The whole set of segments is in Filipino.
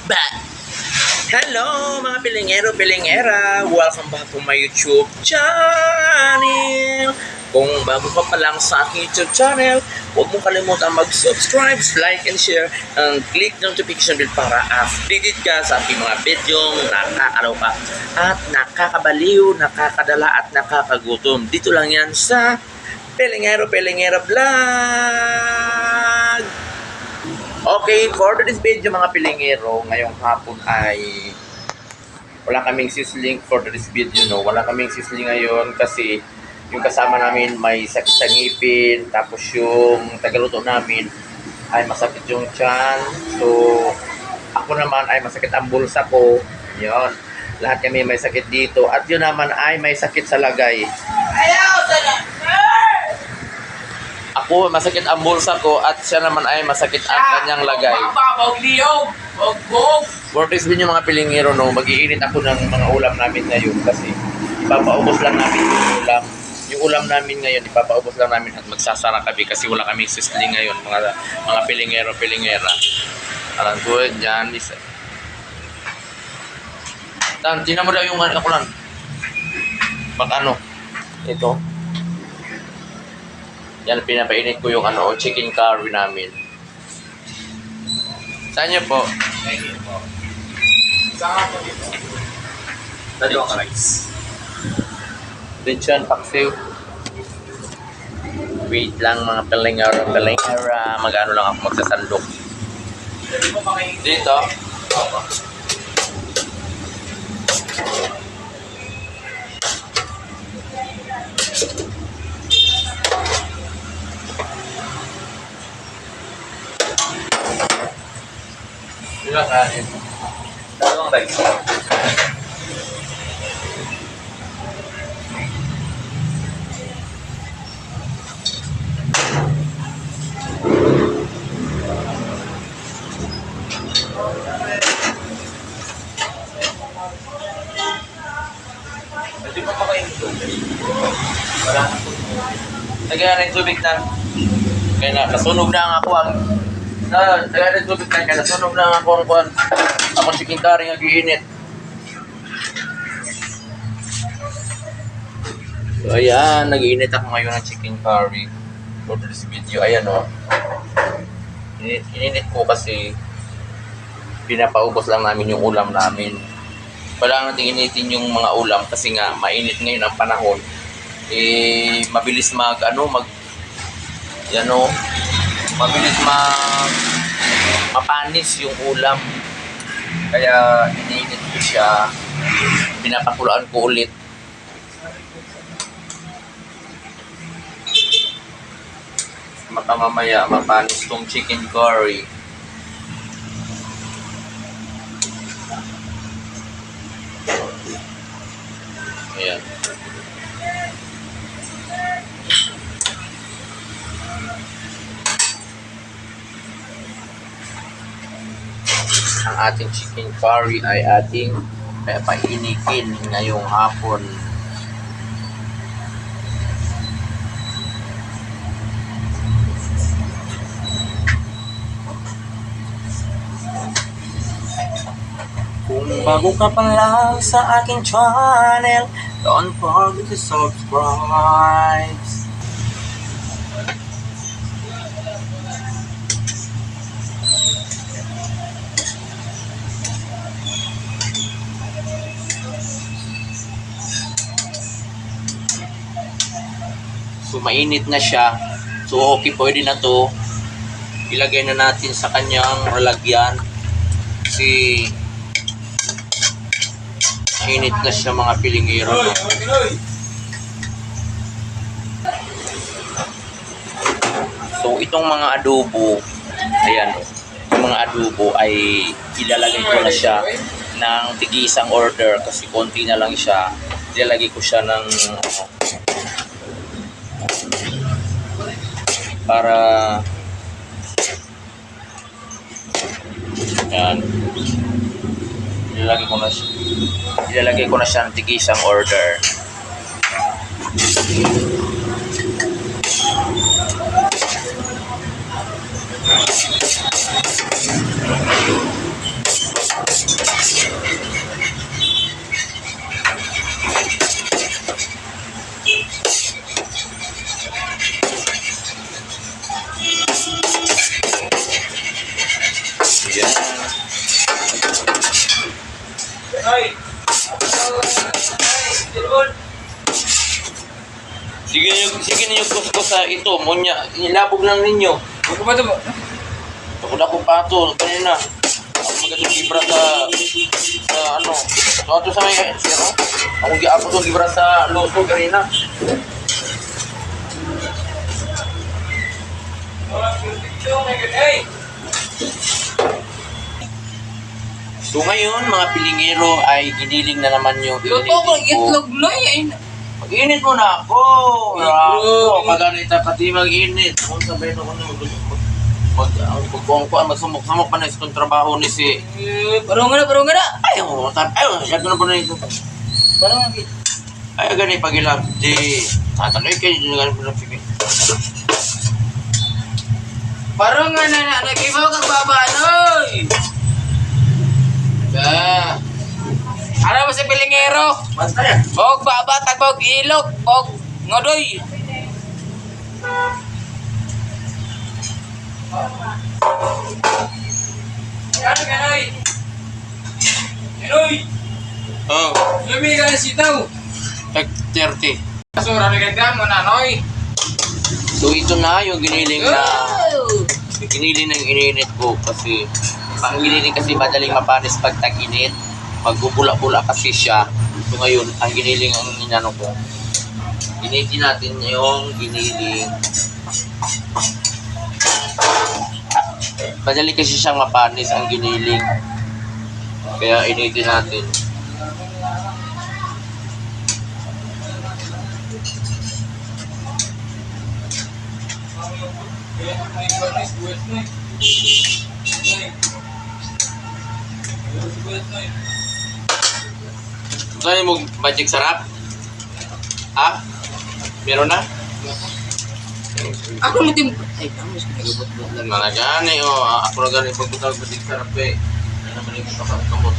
But, hello mga pilingero, pilingera! Welcome back to my YouTube channel! Kung bago ka pa lang sa aking YouTube channel, huwag mong kalimutan mag-subscribe, like, and share, and click notification bell para updated ka sa aking mga video nakakaloka at nakakabaliw, nakakadala at nakakagutom. Dito lang yan sa Pilingero Pilingera Vlog! Okay, for this video mga pilingero, ngayong hapon ay wala kaming sisling for this video, no? Wala kaming sisling ngayon kasi yung kasama namin may sakit sa ngipin, tapos yung tagaluto namin ay masakit yung tiyan. So, ako naman ay masakit ang bulsa ko. Yun. Lahat kami may sakit dito. At yun naman ay may sakit sa lagay. Ako, masakit ang bulsa ko at siya naman ay masakit ang kanyang lagay. For this video mga pilingero, no, mag-iinit ako ng mga ulam namin ngayon kasi ipapaubos lang namin yung ulam. Yung ulam namin ngayon, ipapaubos lang namin at magsasara kami kasi wala kaming sisling ngayon, mga pilingero, pilingera. Alam ko, dyan, isa. Tan, tinan mo daw yung ako lang. Baka ano, ito. Yan, pinapainit ko yung chicken curry namin. Saan niyo po? Thank you po. Saan po dito? Dalawang rice. Lechon paksiw. Wait lang mga pilingera, pilingera. Mag-ano lang ako magsasandok. Dito? Opo. Ilang kanin? Dalawang rice. Pwede pa pa kayong tubig? Wala na po. Tagayan ng tubig na. Kaya na, nasunog na ang ako ang... Tagayan ng tubig na, kaya nasunog na ang ako ang kuhan. Ako chicken curry nga giinit. So ayan, nag-iinit ako ngayon ng chicken curry. For this video, ayan o. Ininit ko kasi pinapaubos lang namin yung ulam namin. Wala natin initin yung mga ulam kasi nga mainit ngayon ang panahon. Mabilis mabilis mapanis yung ulam. Kaya iniinit ko siya, pinapakulaan ko ulit. Baka mamaya mapanis tong chicken curry. Ayan. Ang ating chicken curry ay ating painitin ngayong hapon. Kung bago ka pa lang sa aking channel, don't forget to subscribe. So mainit na siya. So okay, pwede na to. Ilagay na natin sa kanyang lalagyan. Kasi mainit na siya mga pilingero. No? So itong mga adobo, ayan, yung mga adobo ay ilalagay ko na siya ng tig-isang order kasi konti na lang siya. Ilalagay ko siya ng para yan, ilalagay ko na siya ng tig-isang order. Yan. Ay! Sige niyo gusto sa ito. Munya, ilabog lang ninyo. Huwag ko ba ito? Ako na kong pato. Kanina. Ako magatong gibra sa ano. So, ito sa may siro. Ako giapos yung gibra sa loso kanina. So ngayon, mga pilingero ay giniling na naman yung Luto ko, itlog na yan. Mag-init mo na ako. Ako, maganita pati mag-init. Kung sabihin ako na magsumok-sumok pa na itong trabaho ni si... Parang nga na. Ayaw, siya na po na ito. Parang nga. Ayaw ganit pag-ilang. Di, tataloy kayo, hindi na ganit po na sige. Parang nga na, nag-ibaw kang babanoy! Ba? Ano ba si Pilingero? Basta yan. Bog baba, tagbog ilog, bog ngodoy. Ano ganoy? Ganoy! Oh, Lumi ka na sitaw. tag 30. Kasura na ganda mo na, noy. So ito na yung giniling na... Giniling na yung ininit ko kasi... Ang giniling kasi madaling mapanis pag tag-init. Magbubula-bula kasi siya. So ngayon, ang giniling ang inano ko. Initin natin yung giniling. Madali kasi siyang mapanis ang giniling. Kaya initin natin. Saan mo magic sarap? Ha? Meron na? Ako natin. Ay, kamo sa nagubot-bot lang. Mga gani, ako na gani pagkutag magic sarap eh. Ano naman yung kamot.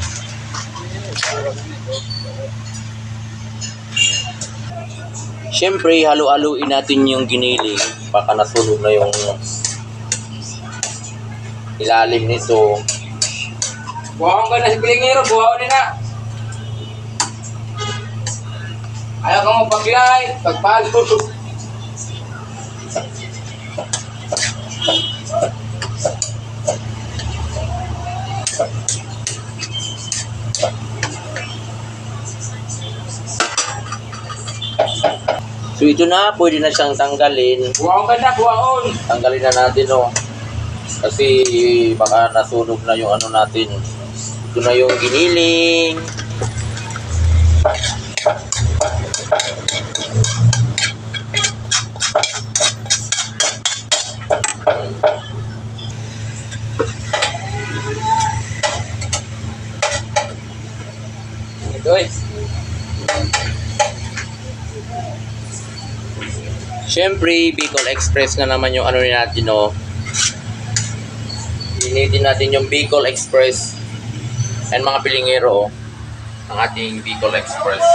Siyempre, halo-haloin natin yung giniling. Baka nasunog na yung ilalim nito. Buhaon ka na si Pilingero, buhaon na. Ayaw ka mo paglay, pagpalo. So ito na, pwede na siyang tanggalin. Buhaon ka na, buhaon. Tanggalin na natin kasi baka nasunog na yung ano natin. Ito na yung giniling. Ito eh. Siyempre, Bicol Express na naman yung ano natin, Initin natin yung Bicol Express. And mga pilingero, ang ating Bicol Express.